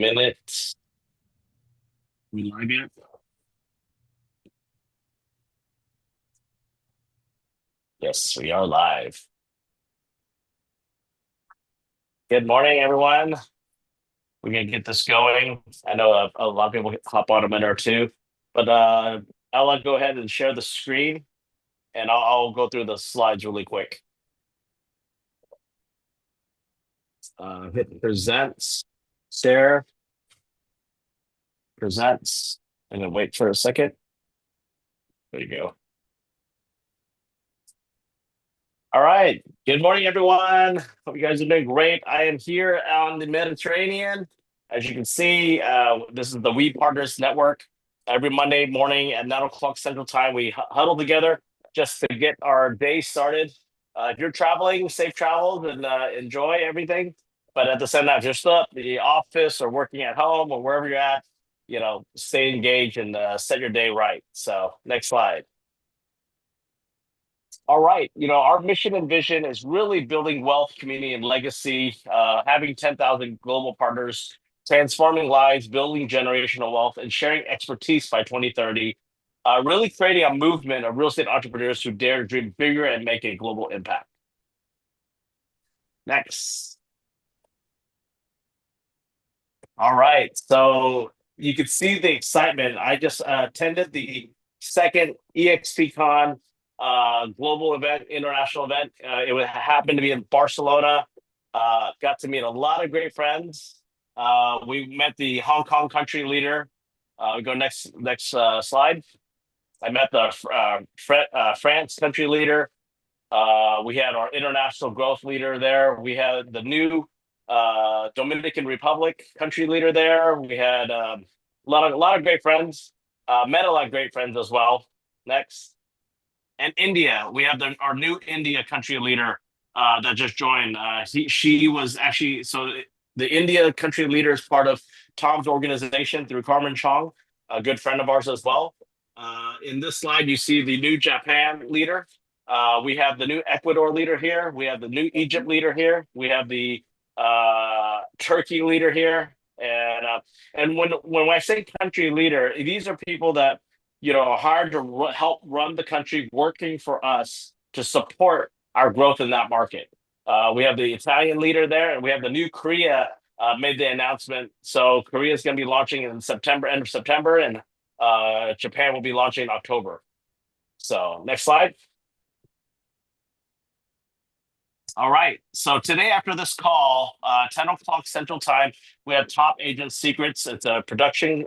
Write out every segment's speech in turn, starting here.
Minutes. We live yet? Yes, we are live. Good morning, everyone. We're gonna get this going. I know a lot of people hop on a minute or two, but I'll go ahead and share the screen, and I'll go through the slides really quick. Hit presents, share, presents, and then wait for a second. There you go. All right. Good morning, everyone. Hope you guys are doing great. I am here on the Mediterranean. As you can see, this is the We Partners Network. Every Monday morning at 9 o'clock Central Time, we huddle together just to get our day started. If you're traveling, safe travels and enjoy everything. But at the same time, if you're still at the office or working at home or wherever you're at, stay engaged and set your day right. So, next slide. All right. Our mission and vision is really building wealth, community, and legacy, having 10,000 global partners, transforming lives, building generational wealth, and sharing expertise by 2030. Really creating a movement of real estate entrepreneurs who dare to dream bigger and make a global impact. Next. All right. So you can see the excitement. I just attended the second EXPCon global event, international event. Happened to be in Barcelona. Got to meet a lot of great friends. We met the Hong Kong country leader. Go next slide. I met the France country leader. We had our international growth leader there. We had the new Dominican Republic country leader there. We had a lot of great friends. Met a lot of great friends as well. Next. And India, we have our new India country leader that just joined. She was actually the India country leader is part of Tom's organization through Carmen Chong, a good friend of ours as well. In this slide, you see the new Japan leader. We have the new Ecuador leader here. We have the new Egypt leader here. We have the Turkey leader here. And when I say country leader, these are people that hired to help run the country, working for us to support our growth in that market. We have the Italian leader there, and we have the new Korea made the announcement. So Korea is going to be launching in September, end of September, and Japan will be launching in October. So next slide. All right. So today, after this call, 10 o'clock Central Time, we have Top Agent Secrets. It's a production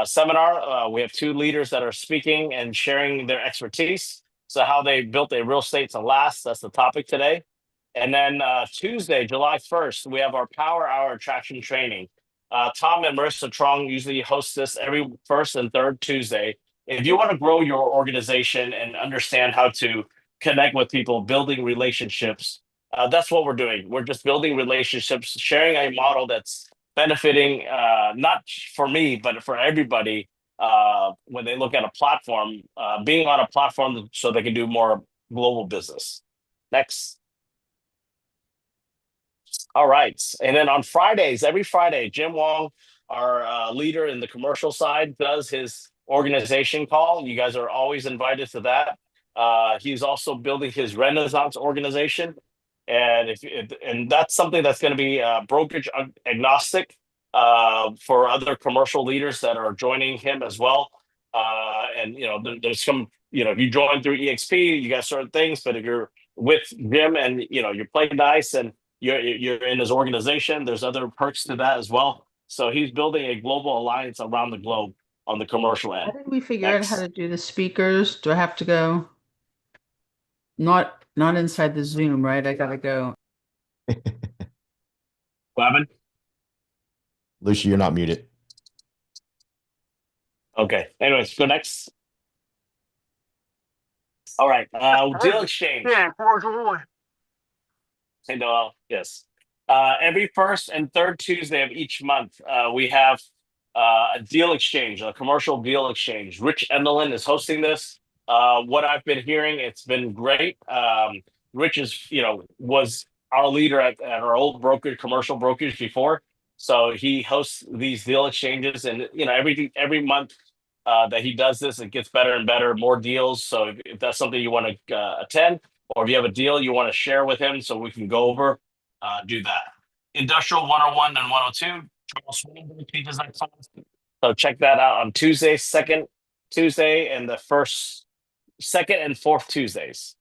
seminar. We have two leaders that are speaking and sharing their expertise. So how they built a real estate to last. That's the topic today. And then Tuesday, July 1st, we have our Power Hour Attraction Training. Tom and Marissa Trong usually host this every first and third Tuesday. If you want to grow your organization and understand how to connect with people, building relationships, that's what we're doing. We're just building relationships, sharing a model that's benefiting not for me, but for everybody when they look at a platform, being on a platform so they can do more global business. Next. All right. And then on Fridays, every Friday, Jim Wong, our leader in the commercial side, does his organization call. You guys are always invited to that. He's also building his Renaissance organization. And that's something that's going to be brokerage agnostic for other commercial leaders that are joining him as well. There's some, if you join through EXP, you got certain things, but if you're with Jim and you play nice and you're in his organization, there's other perks to that as well. So he's building a global alliance around the globe on the commercial How end. did we figure out how Next. to do the speakers? Do I have to go? Not inside the Zoom, right? I gotta go. Glavin? Lucia, you're not muted. Okay. Anyways, go next. All right. Deal exchange. Yeah, for Hey, Noel. Yes. Every first and third Tuesday of each month, we have a deal exchange, a commercial deal exchange. Rich Endelin is hosting this. What I've been hearing, it's been great. Rich was our leader at our old brokerage, commercial brokerage before. So he hosts these deal exchanges, and every month that he does this, it gets better and better, more deals. So if that's something you want to attend, or if you have a deal you want to share with him, so we can go over, do that. Industrial 101 and 102. Charles Swinburne teaches that class. So check that out on Tuesday, second Tuesday, and the first, second, and fourth Tuesdays.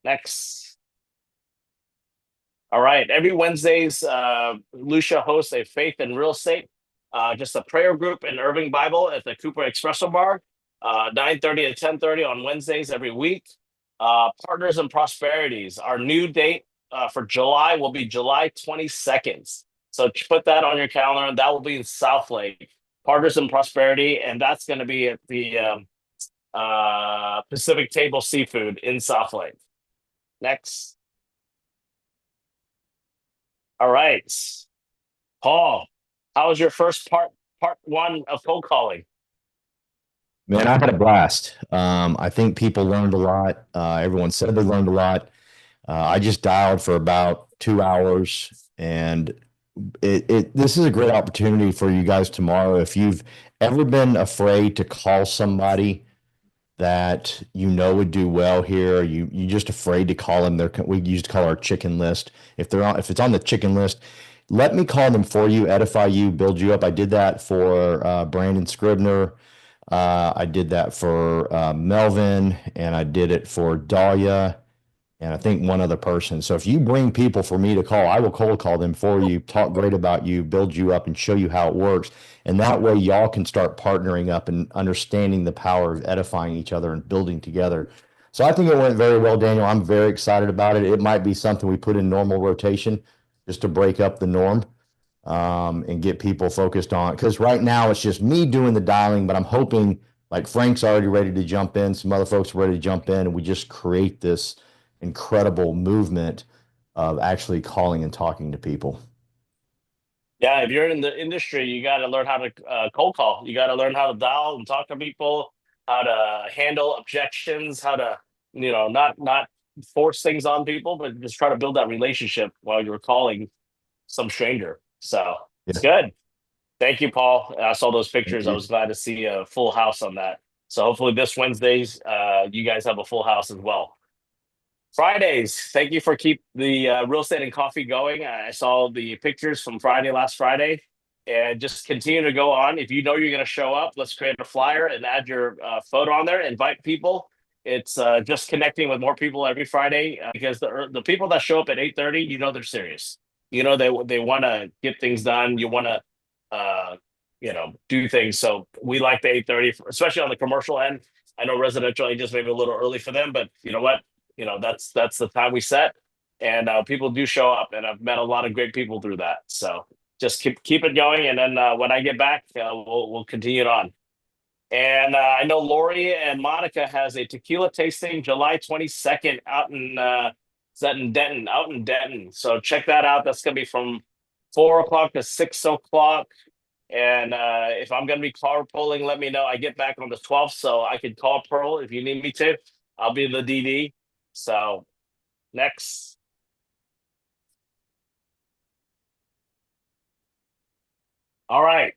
Next. All right. Every Wednesdays, Lucia hosts a faith and real estate, just a prayer group in Irving Bible at the Cooper Espresso Bar, 9:30 to 10:30 on Wednesdays every week. Partners and Prosperities. Our new date for July will be July 22nd. So put that on your calendar, and that will be in South Lake. Partners and Prosperity, and that's going to be at the Pacific Table Seafood in South Lake. Next. All right. Paul, how was your first part one of cold calling? Man, I had a blast. I think people learned a lot. Everyone said they learned a lot. I just dialed for about 2 hours, and this is a great opportunity for you guys tomorrow. If you've ever been afraid to call somebody that would do well here, you just afraid to call them. We used to call our chicken list. If it's on the chicken list, let me call them for you, edify you, build you up. I did that for Brandon Scribner. I did that for Melvin, and I did it for Dahlia, and I think one other person. So if you bring people for me to call, I will cold call them for you, talk great about you, build you up, and show you how it works. And that way y'all can start partnering up and understanding the power of edifying each other and building together. So I think it went very well, Daniel. I'm very excited about it. It might be something we put in normal rotation just to break up the norm, and get people focused on. Because right now it's just me doing the dialing, but I'm hoping, like, Frank's already ready to jump in, some other folks are ready to jump in, and we just create this incredible movement of actually calling and talking to people. Yeah, if you're in the industry, you got to learn how to cold call. You got to learn how to dial and talk to people, how to handle objections, how to, not force things on people, but just try to build that relationship while you're calling some stranger. So it's good. Thank you, Paul. I saw those pictures. I was glad to see a full house on that. So hopefully this Wednesdays, you guys have a full house as well. Fridays, thank you for keep the real estate and coffee going. I saw the pictures from last Friday, and just continue to go on. If you know you're going to show up, let's create a flyer and add your photo on there. Invite people. It's just connecting with more people every Friday, because the people that show up at 8:30, they're serious. They want to get things done. You want to do things. So we like the 8:30, especially on the commercial end. I know residential agents maybe a little early for them, but you know what? That's the time we set, and people do show up, and I've met a lot of great people through that. So just keep it going, and then when I get back, we'll continue it on. And I know Lori and Monica has a tequila tasting July 22nd out in is that in Denton, out in Denton. So check that out. That's gonna be from 4 o'clock to 6 o'clock. And if I'm gonna be carpooling, let me know. I get back on the 12th, so I can call Pearl if you need me to. I'll be the DD. So next. All right.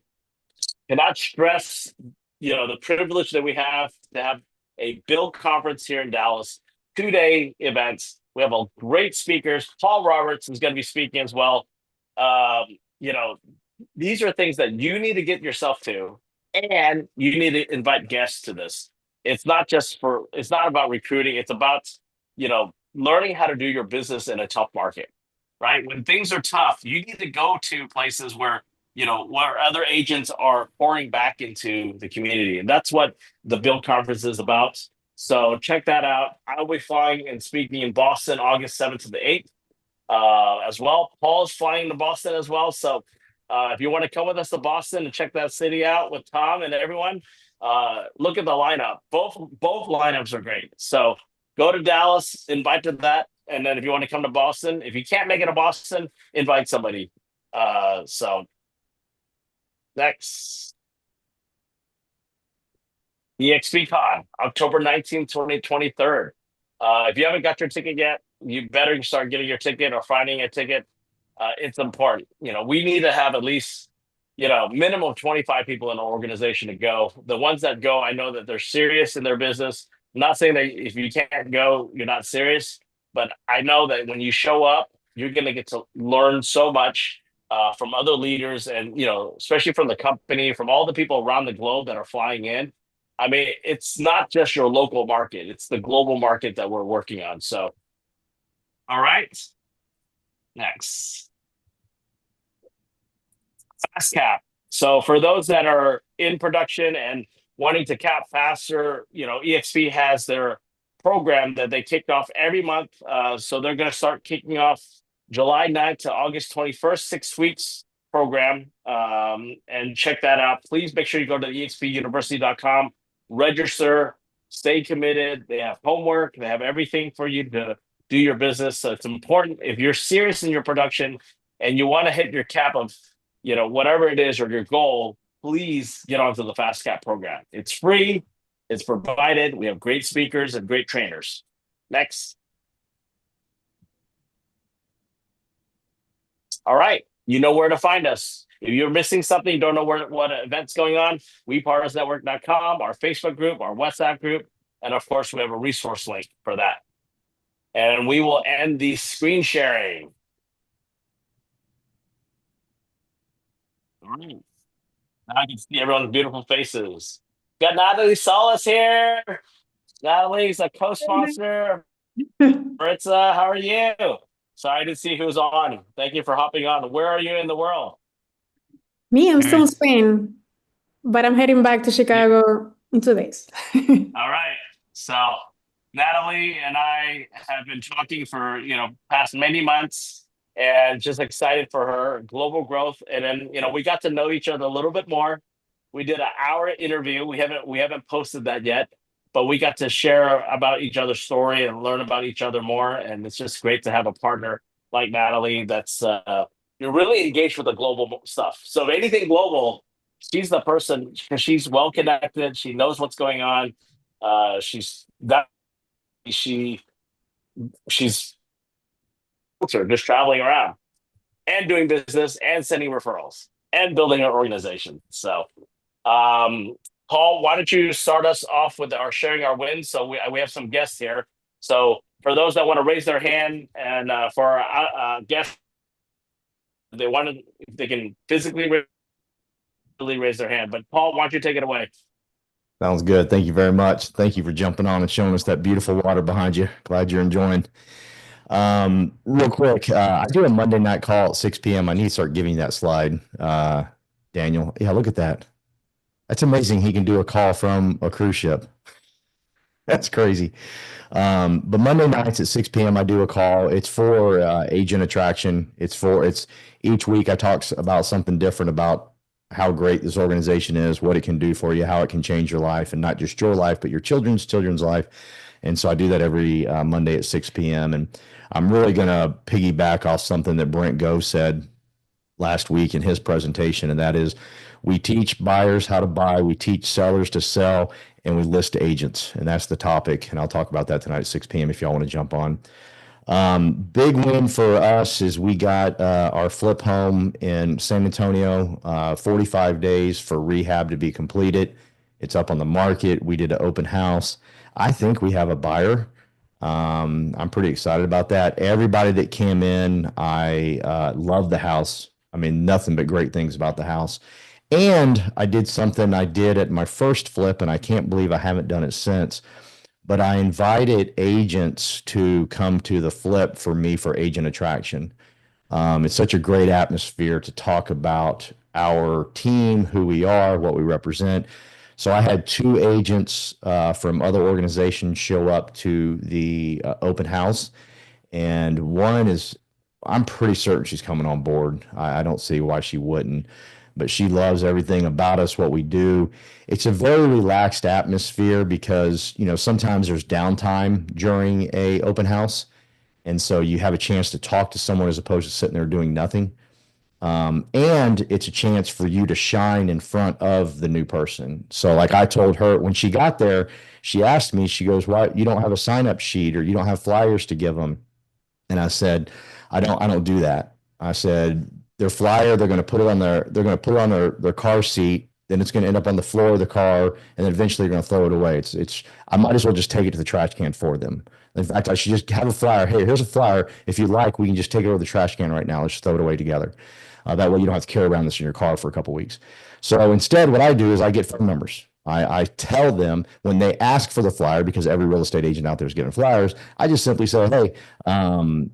Cannot stress, the privilege that we have to have a build conference here in Dallas, 2-day events. We have a great speakers. Paul Roberts is going to be speaking as well. These are things that you need to get yourself to, and you need to invite guests to this. It's not about recruiting. It's about, learning how to do your business in a tough market, right? When things are tough, you need to go to places where other agents are pouring back into the community. And that's what the Build Conference is about. So check that out. I'll be flying and speaking in Boston August 7th to the 8th as well. Paul's flying to Boston as well. So if you want to come with us to Boston and check that city out with Tom and everyone, look at the lineup. Both lineups are great. So go to Dallas, invite to that. And then if you want to come to Boston, if you can't make it to Boston, invite somebody. So next. EXPCon, October 19th, 2023. If you haven't got your ticket yet, you better start getting your ticket or finding a ticket. it's important. We need to have at least, minimum of 25 people in an organization to go. The ones that go, I know that they're serious in their business. I'm not saying that if you can't go, you're not serious, but I know that when you show up, you're going to get to learn so much from other leaders, and especially from the company, from all the people around the globe that are flying in. I mean, it's not just your local market; it's the global market that we're working on. So, all right, next. Fast cap. So for those that are in production and wanting to cap faster, EXP has their program that they kick off every month. So they're going to start kicking off July 9th to August 21st, 6 weeks program. And check that out. Please make sure you go to expuniversity.com, register, stay committed. They have homework, they have everything for you to do your business. So it's important if you're serious in your production and you want to hit your cap of whatever it is or your goal, please get onto the Fast Cap program. It's free, it's provided. We have great speakers and great trainers. Next. All right, you know where to find us. If you're missing something, don't know what event's going on, wepartnersnetwork.com, our Facebook group, our WhatsApp group, and of course, we have a resource link for that. And we will end the screen sharing. All right. Now I can see everyone's beautiful faces. Got Natalie Solis here. Natalie's a co-sponsor. Maritza, how are you? Sorry to see who's on. Thank you for hopping on. Where are you in the world? Me, I'm still in Spain, but I'm heading back to Chicago in 2 days. All right. So Natalie and I have been talking for, past many months, and just excited for her global growth. And then, we got to know each other a little bit more. We did an hour interview. We haven't posted that yet, but we got to share about each other's story and learn about each other more. And it's just great to have a partner like Natalie that's you're really engaged with the global stuff. So if anything global, she's the person, because she's well connected. She knows what's going on. She's just traveling around and doing business and sending referrals and building an organization. So, Paul, why don't you start us off with our sharing our wins? So we have some guests here. So for those that want to raise their hand, and for our guests, if they can physically raise their hand. But Paul, why don't you take it away? Sounds good. Thank you very much. Thank you for jumping on and showing us that beautiful water behind you. Glad you're enjoying. Real quick, I do a Monday night call at 6 p.m. I need to start giving you that slide, Daniel. Yeah, look at that. That's amazing. He can do a call from a cruise ship. That's crazy. But Monday nights at 6 p.m. I do a call. It's for agent attraction. It's each week I talk about something different about how great this organization is, what it can do for you, how it can change your life, and not just your life, but your children's life. And so I do that every Monday at 6 p.m. And I'm really going to piggyback off something that Brent Gove said last week in his presentation, and that is we teach buyers how to buy, we teach sellers to sell, and we list agents. And that's the topic. And I'll talk about that tonight at 6 p.m. if y'all want to jump on. Big win for us is we got our flip home in San Antonio, 45 days for rehab to be completed. It's up on the market. We did an open house. I think we have a buyer. I'm pretty excited about that. Everybody that came in, I love the house. I mean, nothing but great things about the house. And I did something I did at my first flip, and I can't believe I haven't done it since. But I invited agents to come to the flip for me for agent attraction. It's such a great atmosphere to talk about our team, who we are, what we represent. So I had 2 agents from other organizations show up to the open house. And one is, I'm pretty certain she's coming on board. I don't see why she wouldn't. But she loves everything about us, what we do. It's a very relaxed atmosphere because, sometimes there's downtime during a open house. And so you have a chance to talk to someone as opposed to sitting there doing nothing. And it's a chance for you to shine in front of the new person. So like I told her when she got there, she asked me, she goes, why you don't have a sign-up sheet or you don't have flyers to give them? And I said, I don't do that. I said, their flyer, they're going to put it on their car seat. Then it's going to end up on the floor of the car, and then eventually they're going to throw it away. I might as well just take it to the trash can for them. In fact, I should just have a flyer. Hey, here's a flyer. If you like, we can just take it over the trash can right now. Let's just throw it away together. That way you don't have to carry around this in your car for a couple weeks. So instead, what I do is I get phone numbers. I tell them when they ask for the flyer, because every real estate agent out there is getting flyers. I just simply say, hey, I'm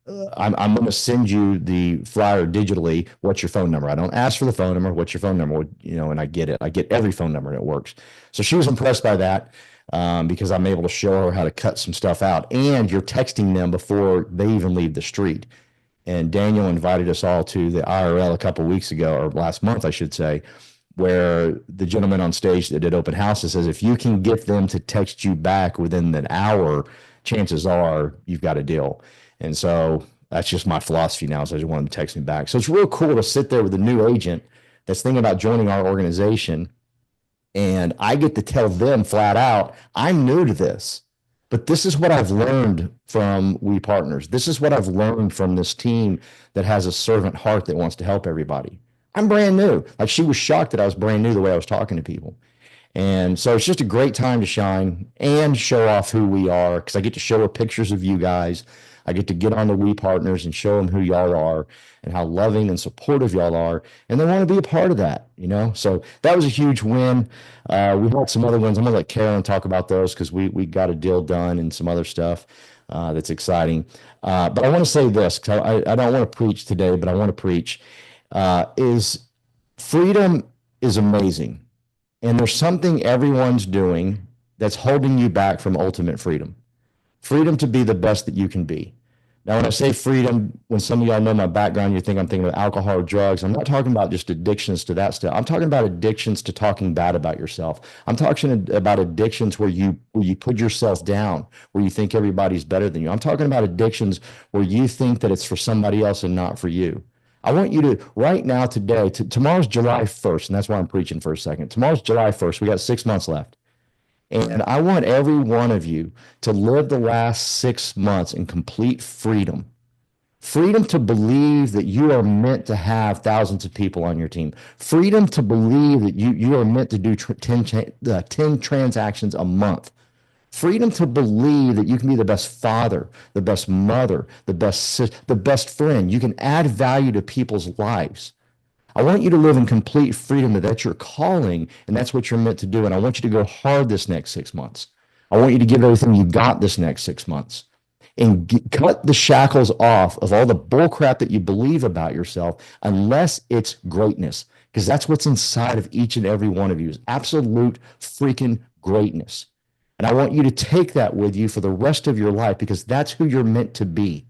going to send you the flyer digitally. What's your phone number? I don't ask for the phone number. What's your phone number? And I get it. I get every phone number and it works. So she was impressed by that because I'm able to show her how to cut some stuff out. And you're texting them before they even leave the street. And Daniel invited us all to the IRL a couple of weeks ago, or last month, I should say, where the gentleman on stage that did open houses says, if you can get them to text you back within an hour, chances are you've got a deal. And so that's just my philosophy now. So I just want them to text me back. So it's real cool to sit there with a new agent that's thinking about joining our organization. And I get to tell them flat out, I'm new to this, but this is what I've learned from We Partners. This is what I've learned from this team that has a servant heart that wants to help everybody. I'm brand new. Like, she was shocked that I was brand new the way I was talking to people. And so it's just a great time to shine and show off who we are, because I get to show her pictures of you guys. I get to get on the We Partners and show them who y'all are and how loving and supportive y'all are. And they want to be a part of that, So that was a huge win. We had some other wins. I'm going to let Karen talk about those because we got a deal done and some other stuff that's exciting. But I want to say this, because I don't want to preach today, but I want to preach, is freedom is amazing. And there's something everyone's doing that's holding you back from ultimate freedom. Freedom to be the best that you can be. Now, when I say freedom, when some of y'all know my background, I'm thinking of alcohol or drugs. I'm not talking about just addictions to that stuff. I'm talking about addictions to talking bad about yourself. I'm talking about addictions where you put yourself down, where you think everybody's better than you. I'm talking about addictions where you think that it's for somebody else and not for you. I want you to, right now, today, tomorrow's July 1st, and that's why I'm preaching for a second. Tomorrow's July 1st. We got 6 months left. And I want every one of you to live the last 6 months in complete freedom. Freedom to believe that you are meant to have thousands of people on your team. Freedom to believe that you are meant to do 10 transactions a month. Freedom to believe that you can be the best father, the best mother, the best friend. You can add value to people's lives. I want you to live in complete freedom that that's your calling and that's what you're meant to do. And I want you to go hard this next 6 months. I want you to give everything you got this next 6 months and cut the shackles off of all the bull crap that you believe about yourself, unless it's greatness, because that's what's inside of each and every one of you is absolute freaking greatness. And I want you to take that with you for the rest of your life, because that's who you're meant to be.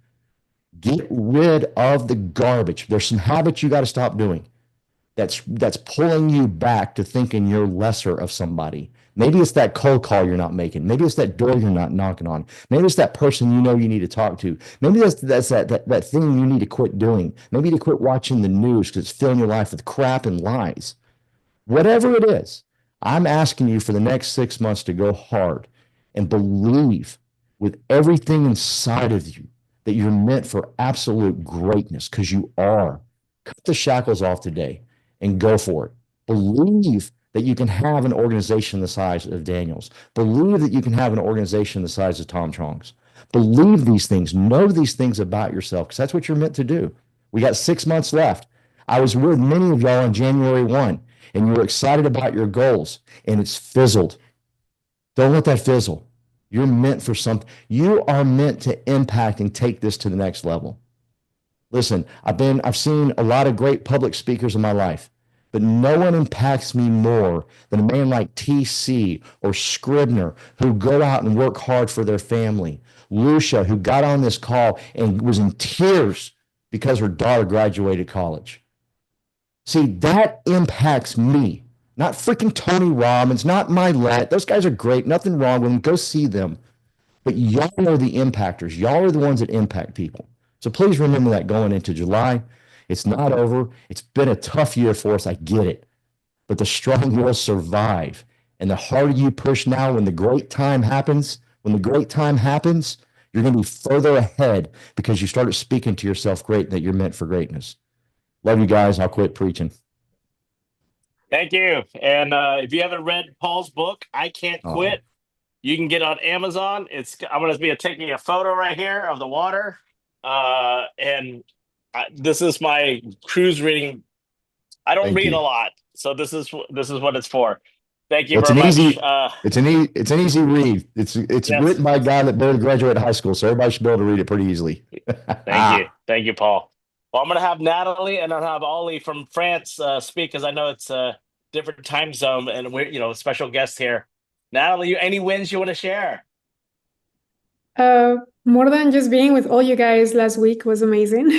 Get rid of the garbage. There's some habits you got to stop doing. That's pulling you back to thinking you're lesser of somebody. Maybe it's that cold call you're not making. Maybe it's that door you're not knocking on. Maybe it's that person you need to talk to. Maybe that's that thing you need to quit doing. Maybe to quit watching the news because it's filling your life with crap and lies. Whatever it is, I'm asking you for the next 6 months to go hard and believe with everything inside of you that you're meant for absolute greatness, because you are. Cut the shackles off today and go for it. Believe that you can have an organization the size of Daniel's. Believe that you can have an organization the size of Tom Chong's. Believe these things. Know these things about yourself, because that's what you're meant to do. We got 6 months left. I was with many of y'all on January 1, and you were excited about your goals, and it's fizzled. Don't let that fizzle. You're meant for something. You are meant to impact and take this to the next level. Listen, I've seen a lot of great public speakers in my life, but no one impacts me more than a man like TC or Scribner, who go out and work hard for their family. Lucia, who got on this call and was in tears because her daughter graduated college. See, that impacts me. Not freaking Tony Robbins, not Mylett. Those guys are great. Nothing wrong with them. Go see them. But y'all are the impactors. Y'all are the ones that impact people. So please remember that going into July. It's not over. It's been a tough year for us. I get it. But the strong will survive. And the harder you push now, when the great time happens, You're going to be further ahead because you started speaking to yourself great, that you're meant for greatness. Love you guys. I'll quit preaching. Thank you. And if you haven't read Paul's book, I Can't Oh, Quit, you can get it on Amazon. I'm going to be taking a photo right here of the water. And this is my cruise reading. I don't thank read a you. lot, so this is what it's for. Thank you Well, very much. it's an easy read. It's Yes, written by a guy that barely graduated high school, so everybody should be able to read it pretty easily. thank you, Paul. Well, I'm going to have Natalie and I'll have Ollie from France speak, because I know it's a different time zone, and we're special guest here. Natalie, any wins you want to share? More than just being with all you guys last week was amazing.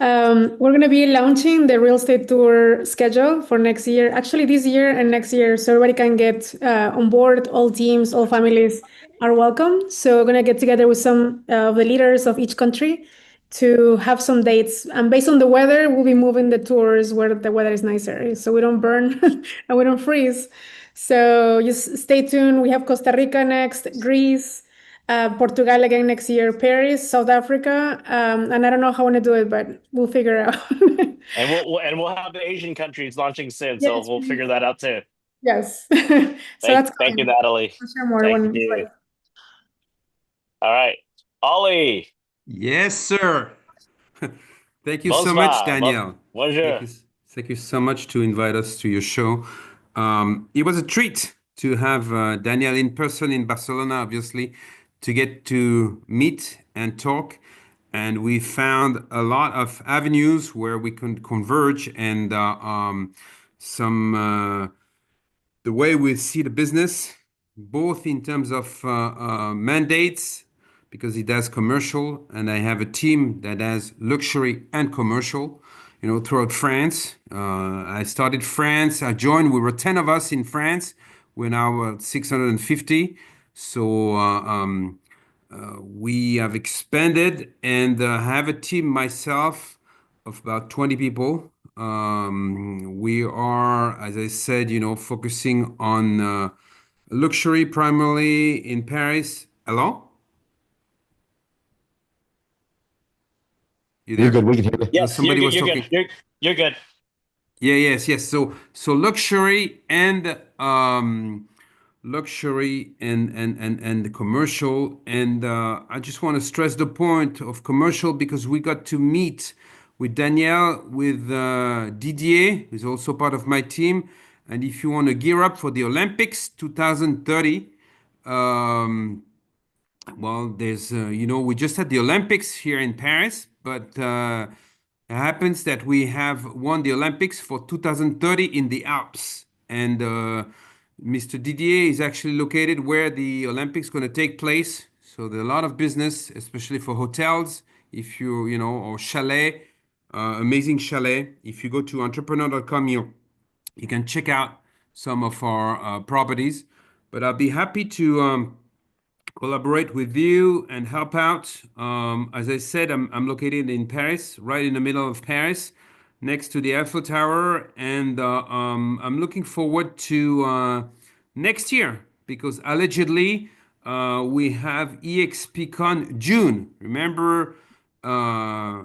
We're going to be launching the real estate tour schedule for next year, actually this year and next year, so everybody can get on board. All teams, all families are welcome. So we're going to get together with some of the leaders of each country to have some dates. And based on the weather, we'll be moving the tours where the weather is nicer, so we don't burn and we don't freeze. So just stay tuned. We have Costa Rica next, Greece, Portugal again next year, Paris, South Africa, and I don't know how I want to do it, but we'll figure it out. And we'll have the Asian countries launching soon, so Yes, we'll figure that out too. yes. So that's Thank you, coming. Natalie. I'll share more Thank when it's you. ready. All right, Ollie, Yes, sir. Thank you so much, bonsoir, Daniel. bonjour. Thank you so much to invite us to your show. It was a treat to have Daniel in person in Barcelona, obviously, to get to meet and talk. And we found a lot of avenues where we could converge and the way we see the business, both in terms of mandates, because he does commercial, and I have a team that has luxury and commercial, throughout France. I started France. I joined. We were 10 of us in France. We're now 650. So we have expanded and have a team myself of about 20 people. We are, as I said, focusing on luxury primarily in Paris. Hello? You You're good. there? We can hear you. No, Yes, somebody was you're good. talking. You're good. Yeah, yes. So luxury and the commercial, and I just want to stress the point of commercial because we got to meet with Danielle, with Didier, who's also part of my team. And if you want to gear up for the Olympics 2030, well, there's, we just had the Olympics here in Paris, but it happens that we have won the Olympics for 2030 in the Alps. And Mr. Didier is actually located where the Olympics going to take place. So there's a lot of business, especially for hotels, if or chalet, amazing chalet. If you go to entrepreneur.com, you can check out some of our properties. But I'll be happy to collaborate with you and help out. As I said, I'm located in Paris, right in the middle of Paris, next to the Eiffel Tower, and I'm looking forward to next year because allegedly we have EXPCon June. Remember,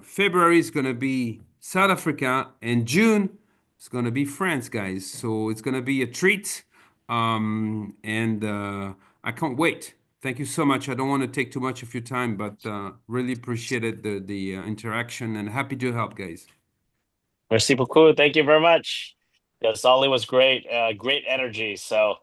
February is going to be South Africa, and June is going to be France, guys. So it's going to be a treat, and I can't wait. Thank you so much. I don't want to take too much of your time, but really appreciated the interaction and happy to help, guys. Merci beaucoup. Thank you very much. Yes, Ollie was great. Great energy. So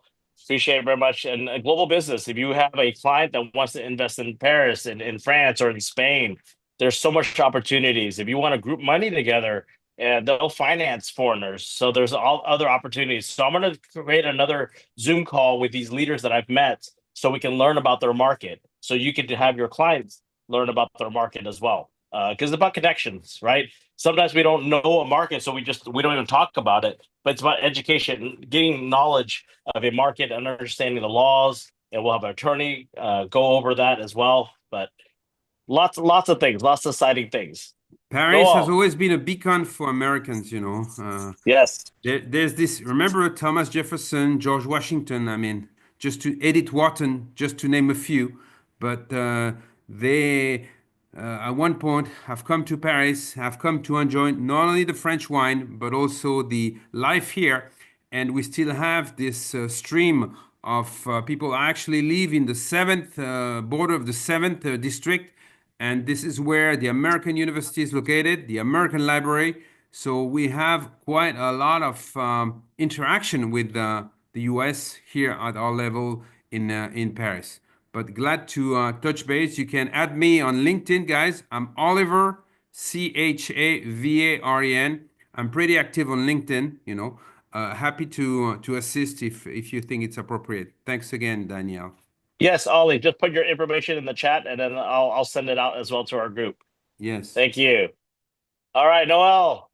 appreciate it very much. And global business. If you have a client that wants to invest in Paris, in France, or in Spain, there's so much opportunities. If you want to group money together, they'll finance foreigners. So there's all other opportunities. So I'm going to create another Zoom call with these leaders that I've met, so we can learn about their market. So you can have your clients learn about their market as well. Because it's about connections, right? Sometimes we don't know a market, so we don't even talk about it. But it's about education, getting knowledge of a market and understanding the laws. And we'll have an attorney go over that as well. But lots of things, lots of exciting things. Paris has always been a beacon for Americans, Yes. There's this, remember Thomas Jefferson, George Washington, I mean, just to Edith Wharton, just to name a few. But they at one point have come to Paris, have come to enjoy not only the French wine, but also the life here. And we still have this stream of people actually live in the seventh border of the seventh district. And this is where the American University is located, the American Library. So we have quite a lot of interaction with the US here at our level in Paris. But glad to touch base. You can add me on LinkedIn, guys. I'm Oliver, Chavaren. I'm pretty active on LinkedIn, you know. Happy to assist if you think it's appropriate. Thanks again, Danielle. Yes, Ollie, just put your information in the chat and then I'll send it out as well to our group. Yes. Thank you. All right, Noel.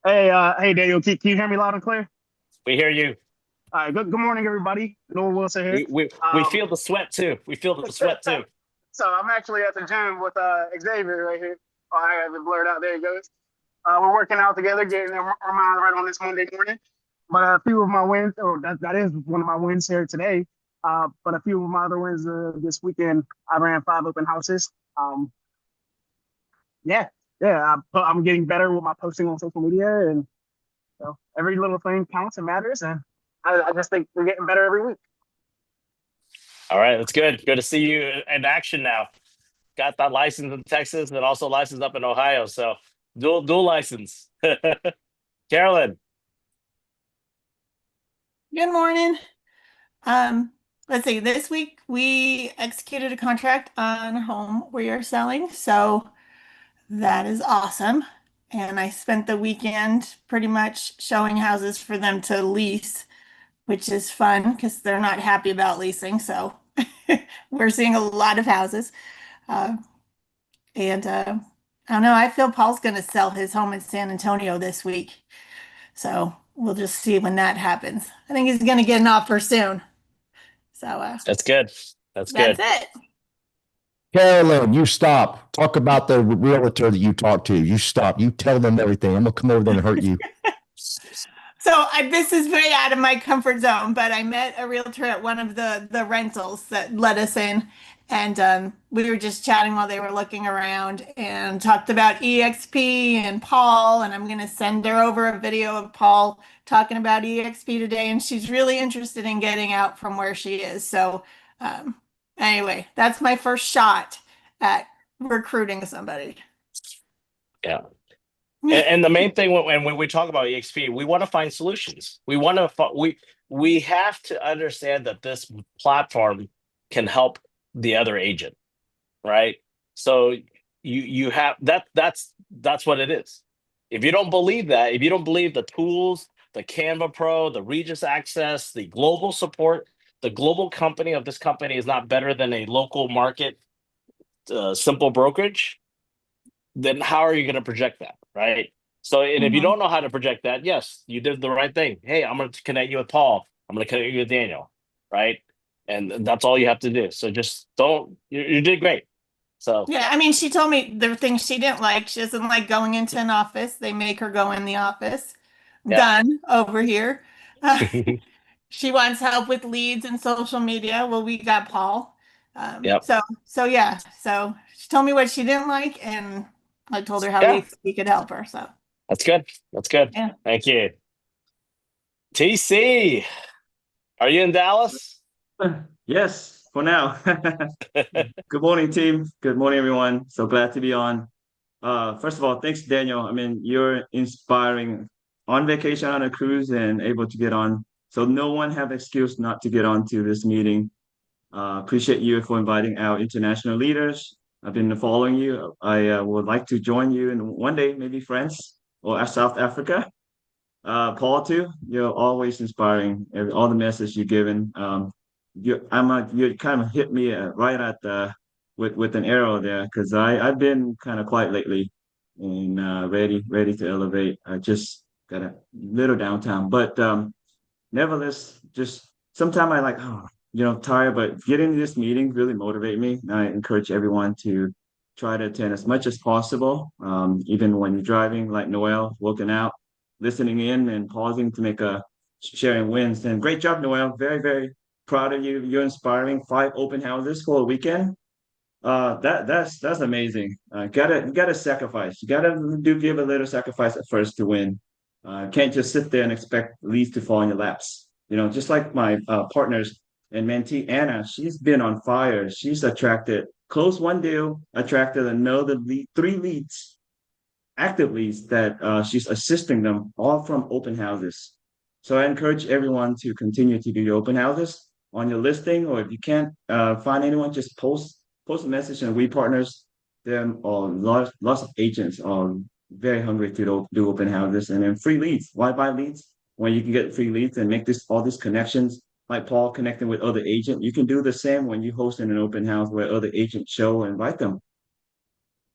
Hey, Daniel, can you hear me loud and clear? We hear you. All right, good morning, everybody. Noel Wilson here. We feel the sweat too. We feel the sweat too. So I'm actually at the gym with Xavier right here. Oh, I have it blurred out. There he goes. We're working out together, getting our mind right on this Monday morning. But a few of my wins, that is one of my wins here today. But a few of my other wins this weekend, I ran 5 open houses. I'm getting better with my posting on social media, and so every little thing counts and matters. And I just think we're getting better every week. All right, that's good. Good to see you in action now. Got that license in Texas and also licensed up in Ohio. So dual license. Carolyn. Good morning. Let's see, this week we executed a contract on a home we are selling, so that is awesome. And I spent the weekend pretty much showing houses for them to lease, which is fun because they're not happy about leasing. So we're seeing a lot of houses. I don't know, I feel Paul's going to sell his home in San Antonio this week. So we'll just see when that happens. I think he's going to get an offer soon. So That's good. That's good. That's it. Carolyn, you stop. Talk about the realtor that you talked to. You stop. You tell them everything. I'm gonna come over there and hurt you. So this is very out of my comfort zone, but I met a realtor at one of the rentals that let us in, and we were just chatting while they were looking around and talked about EXP and Paul, and I'm going to send her over a video of Paul talking about EXP today, and she's really interested in getting out from where she is. So anyway, that's my first shot at recruiting somebody. Yeah. And the main thing when we talk about EXP, we want to find solutions. We have to understand that this platform can help the other agent, right? So you have that's what it is. If you don't believe that, if you don't believe the tools, the Canva Pro, the Regis Access, the global support, the global company of this company is not better than a local market simple brokerage, then how are you going to project that, right? So, and if you don't know how to project that, yes, you did the right thing. Hey, I'm going to connect you with Paul. I'm going to connect you with Daniel, right? And that's all you have to do. So just don't, you did great. So yeah, I mean, she told me there were things she didn't like. She doesn't like going into an office. They make her go in the office. Yeah. Done over here. She wants help with leads and social media. Well, we got Paul. Yep. So yeah. So she told me what she didn't like, and I told her how we could help her. So that's good. That's good. Yeah. Thank you. TC, are you in Dallas? Yes, for now. Good morning, team. Good morning, everyone. So glad to be on. First of all, thanks, Daniel. I mean, you're inspiring on vacation on a cruise and able to get on. So no one have excuse not to get on to this meeting. Appreciate you for inviting our international leaders. I've been following you. I would like to join you in one day, maybe France or South Africa. Paul too, you're always inspiring. All the message you're giving. You kind of hit me right at the with an arrow there because I've been kind of quiet lately and ready to elevate. I just got a little downtime, but nevertheless, just sometimes I like tired, but getting this meeting really motivate me. I encourage everyone to try to attend as much as possible, even when you're driving, like Noel, working out, listening in and pausing to make sharing wins. And great job, Noel. Very, very proud of you. You're inspiring 5 open houses for a weekend. That's amazing. You gotta sacrifice. You gotta give a little sacrifice at first to win. Can't just sit there and expect leads to fall in your laps. Just like my partners and mentee Anna, she's been on fire. She's closed one deal, attracted another lead, 3 leads, active leads that she's assisting them all from open houses. So I encourage everyone to continue to do your open houses on your listing, or if you can't find anyone, just post a message, and we partners them, or lots of agents are very hungry to do open houses. And then free leads. Why buy leads when you can get free leads and make all these connections? Like Paul connecting with other agents, you can do the same when you host in an open house where other agents show and invite them.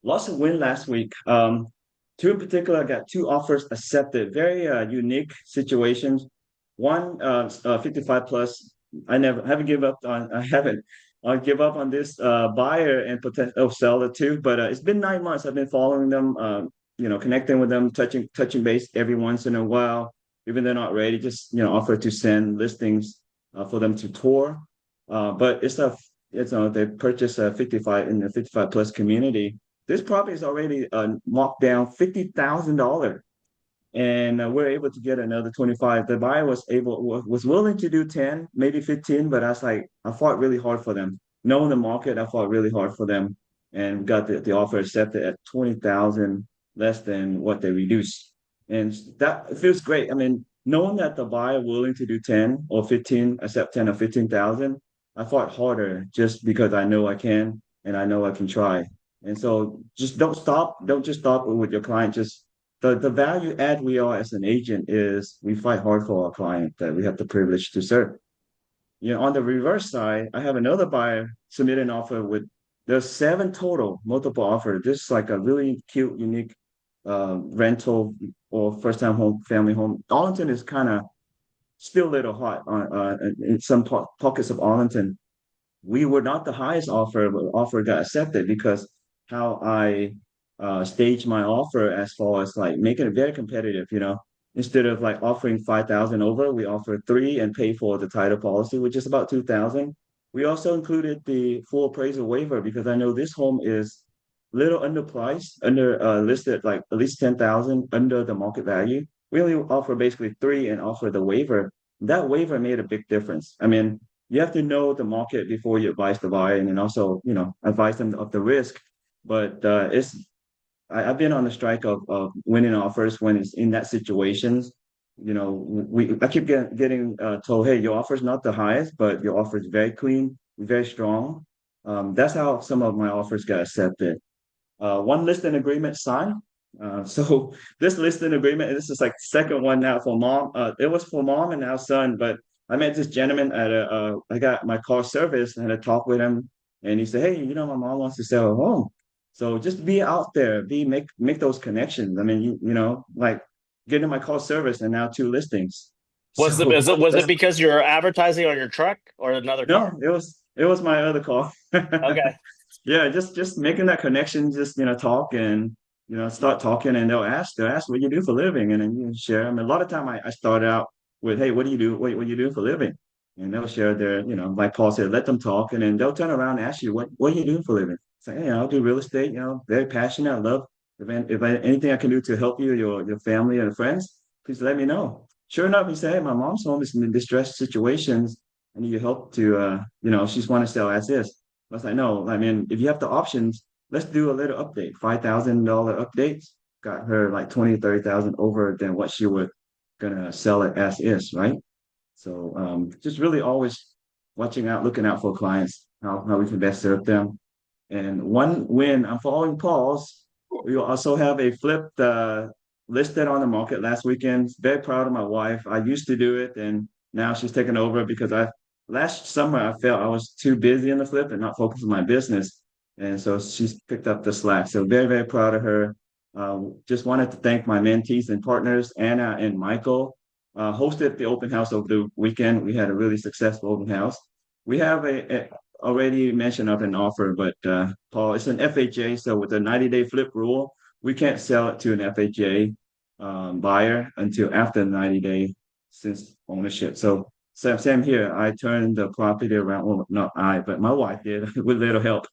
Lots of win last week. Two in particular, I got 2 offers accepted. Very unique situations. One, 55 plus. I haven't give up on. I haven't. I'll give up on this buyer and potential seller too. But it's been 9 months. I've been following them. Connecting with them, touching base every once in a while. Even they're not ready, just offer to send listings for them to tour. But they purchased a 55 in the 55 plus community. This property is already marked down $50,000, and we're able to get another 25. The buyer was willing to do 10, maybe 15, but I fought really hard for them. Knowing the market, I fought really hard for them, and got the offer accepted at 20,000 less than what they reduced, and that feels great. I mean, knowing that the buyer willing to do 10 or 15, accept 10 or 15,000, I fought harder just because I know I can, and I know I can try. And so just don't stop. Don't just stop with your client. Just the value add we are as an agent is we fight hard for our client that we have the privilege to serve. On the reverse side, I have another buyer submit an offer there's 7 total multiple offers. This is like a really cute, unique rental or first time home, family home. Arlington is kind of still a little hot in some pockets of Arlington. We were not the highest offer, but offer got accepted because how I staged my offer as far as like making it very competitive. Instead of like offering 5,000 over, we offered 3 and pay for the title policy, which is about 2,000. We also included the full appraisal waiver because I know this home is little underpriced, listed like at least 10,000 under the market value. We only offer basically 3 and offer the waiver. That waiver made a big difference. I mean, you have to know the market before you advise the buyer, and then also, advise them of the risk. But I've been on the strike of winning offers when it's in that situations. I keep getting told, hey, your offer is not the highest, but your offer is very clean, very strong. That's how some of my offers got accepted. One listing agreement signed. So this listing agreement, this is like the second one now for mom. It was for mom and now son, but I met this gentleman at I got my car service and had a talk with him, and he said, hey, my mom wants to sell a home. So just be out there, make those connections. I mean, like getting my car service and now 2 listings. Was it because you're advertising on your truck or another car? No, it was my other car. Okay. Yeah, just making that connection, just talk and start talking, and they'll ask what you do for a living, and then you share. I mean, a lot of time I started out with, hey, what do you do? What you do for a living? And they'll share their, like Paul said, let them talk, and then they'll turn around and ask you, what do you do for a living? Say, hey, I'll do real estate. Very passionate. I love anything I can do to help you, your family and friends, please let me know. Sure enough, he said, hey, my mom's home is in distressed situations. I need your help to, she's want to sell as is. I was like, no, I mean, if you have the options, let's do a little update, $5,000 updates. Got her like 20, 30,000 over than what she would gonna sell it as is, right? So just really always watching out, looking out for clients, how we can best serve them. And one win, I'm following Paul's. We also have a flipped listed on the market last weekend. Very proud of my wife. I used to do it, and now she's taken over because last summer I felt I was too busy in the flip and not focused on my business. And so she's picked up the slack. So very, very proud of her. Just wanted to thank my mentees and partners, Anna and Michael. Hosted the open house over the weekend. We had a really successful open house. We have a already mentioned of an offer, but Paul, it's an FHA. So with the 90-day flip rule, we can't sell it to an FHA buyer until after the 90-day since ownership. So same here. I turned the property around. Well, not I, but my wife did with little help.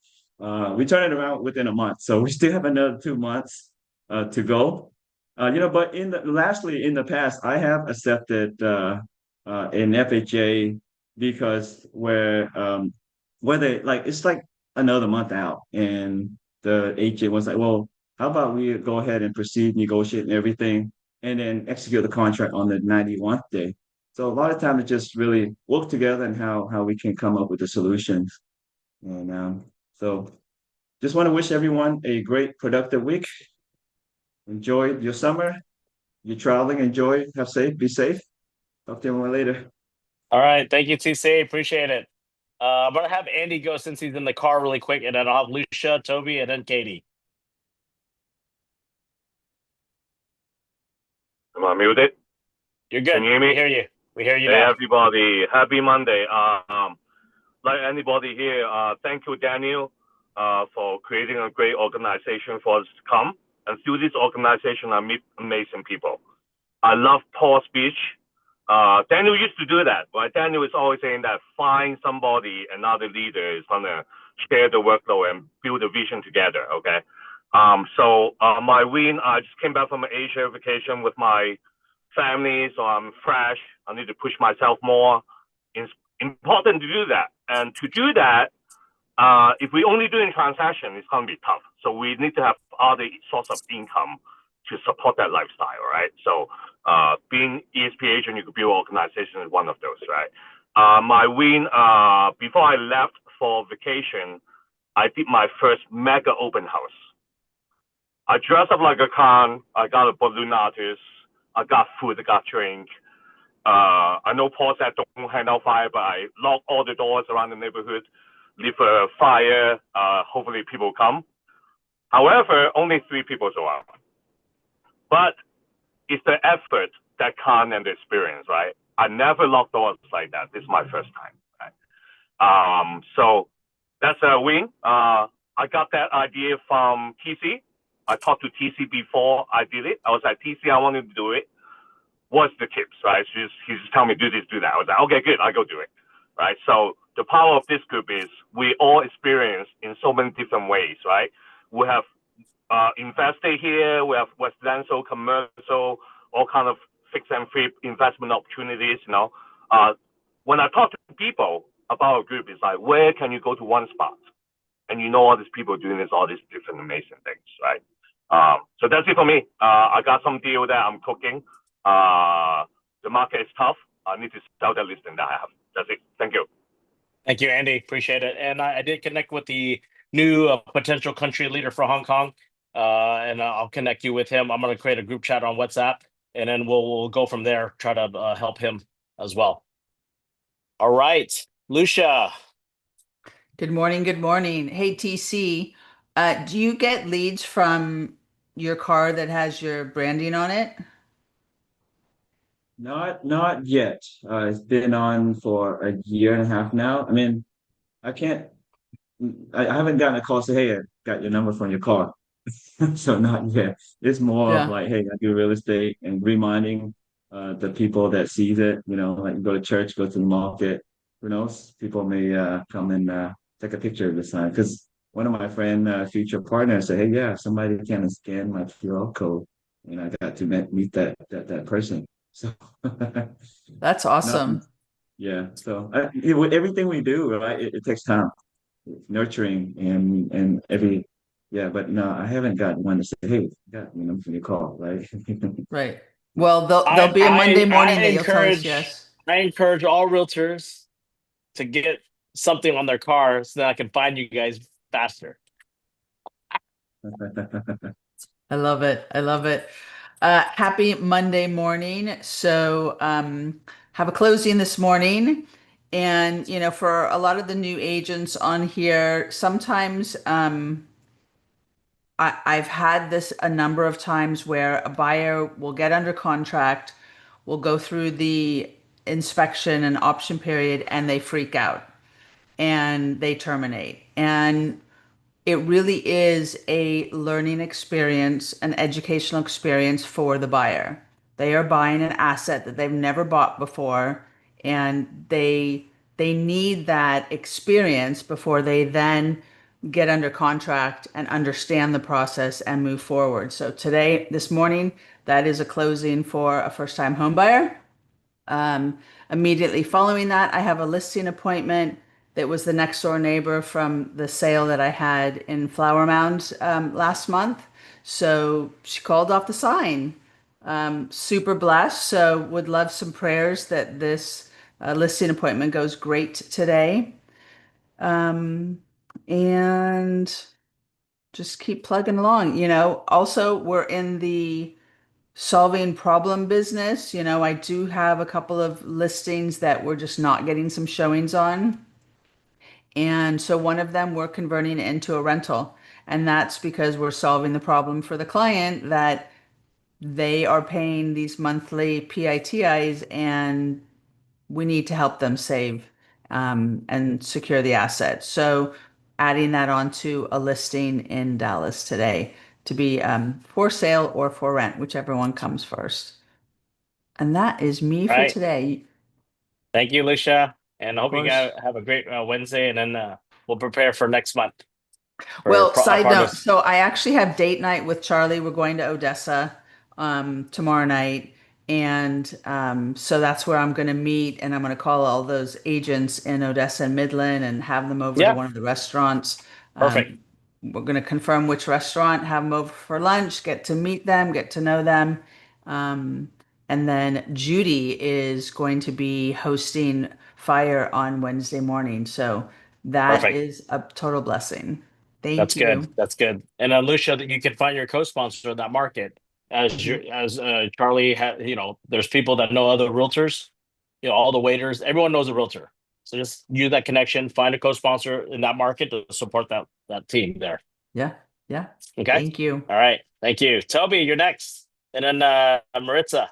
We turned it around within a month, so we still have another 2 months to go. But lastly, in the past, I have accepted an FHA because where they like it's like another month out, and the agent was like, "Well, how about we go ahead and proceed, negotiate and everything, and then execute the contract on the 91st day." So a lot of times it just really work together and how we can come up with the solutions. And so just want to wish everyone a great productive week. Enjoy your summer. You're traveling, enjoy, have safe, be safe. Talk to everyone later. All right. Thank you, TC. Appreciate it. I'm gonna have Andy go since he's in the car really quick, and then I'll have Lucia, Toby, and then Katie. Am I muted? You're good. Can you hear me? We hear you. We hear you Hey, now. everybody. Happy Monday. Like anybody here, thank you, Daniel, for creating a great organization for us to come. And through this organization, I meet amazing people. I love Paul's speech. Daniel used to do that, right? Daniel is always saying that find somebody, another leader is going to share the workload and build a vision together, okay? So my win, I just came back from an Asia vacation with my family, so I'm fresh. I need to push myself more. It's important to do that. And to do that, if we only doing transaction, it's going to be tough. So we need to have other source of income to support that lifestyle, right? So being ESP agent, you could build organization is one of those, right? My win, before I left for vacation, I did my first mega open house. I dressed up like a con. I got a balloon artist. I got food. I got drink. I know Paul said don't hand out fire, but I lock all the doors around the neighborhood, leave a fire. Hopefully people come. However, only 3 people show up. But it's the effort that count and the experience, right? I never lock doors like that. This is my first time, right? So that's a win. I got that idea from TC. I talked to TC before I did it. I was like, TC, I wanted to do it. What's the tips, right? He just tell me do this, do that. I was like, okay, good, I go do it, right? So the power of this group is we all experience in so many different ways, right? We have invested here, we have residential, commercial, all kind of fix and flip investment opportunities, When I talk to people about a group, it's like, where can you go to one spot? And all these people doing all these different amazing things, right? So that's it for me. I got some deal that I'm cooking. The market is tough. I need to sell the listing that I have. That's it. Thank you. Thank you, Andy. Appreciate it. And I did connect with the new potential country leader for Hong Kong, and I'll connect you with him. I'm going to create a group chat on WhatsApp, and then we'll go from there, try to help him as well. All right, Lucia. Good morning. Good morning. Hey, TC, do you get leads from your car that has your branding on it? Not yet. It's been on for a year and a half now. I mean, I can't. I haven't gotten a call say, "Hey, I got your number from your car." So not yet. It's more of Yeah. like, "Hey, I do real estate," and reminding the people that sees it. Like you go to church, go to the market. Who knows? People may come and take a picture of the sign. Because one of my friend, future partners, said, "Hey, yeah, somebody can scan my QR code," and I got to meet that person. So That's no, awesome. yeah. So with everything we do, right, it takes time, nurturing and every, yeah. But no, I haven't got one to say, "Hey, got from your call," right? Right. Well, there'll be a Monday morning that you'll tell us yes. I encourage all realtors to get something on their car so that I can find you guys faster. I love it. I love it. Happy Monday morning. So, have a closing this morning. And, for a lot of the new agents on here, sometimes I've had this a number of times where a buyer will get under contract, will go through the inspection and option period, and they freak out and they terminate. And it really is a learning experience, an educational experience for the buyer. They are buying an asset that they've never bought before, and they need that experience before they then get under contract and understand the process and move forward. So today, this morning, that is a closing for a first-time home buyer. Immediately following that, I have a listing appointment that was the next door neighbor from the sale that I had in Flower Mound last month. So she called off the sign. Super blessed. So would love some prayers that this listing appointment goes great today. And just keep plugging along. Also, we're in the solving problem business. I do have a couple of listings that we're just not getting some showings on. And so one of them we're converting it into a rental. And that's because we're solving the problem for the client that they are paying these monthly PITIs and we need to help them save and secure the asset. So adding that onto a listing in Dallas today to be for sale or for rent, whichever one comes first. And that is me All for right. today. Thank you, Lucia. And I Of hope you course. guys have a great Wednesday, and then we'll prepare for next month. Well, side note, progress. so I actually have date night with Charlie. We're going to Odessa tomorrow night. And so that's where I'm going to meet, and I'm going to call all those agents in Odessa and Midland and have them over to Yeah, one of the restaurants. perfect. We're going to confirm which restaurant, have them over for lunch, get to meet them, get to know them. And then Judy is going to be hosting Fire on Wednesday morning. So that Perfect. is a total blessing. That's Thank good. you. That's good. And Lucia, that you can find your co-sponsor in that market as your as Charlie had. There's people that know other realtors. All the waiters. Everyone knows a realtor. So just use that connection. Find a co-sponsor in that market to support that team there. Yeah. Yeah. Okay. Thank you. All right. Thank you, Toby. You're next, and then Maritza.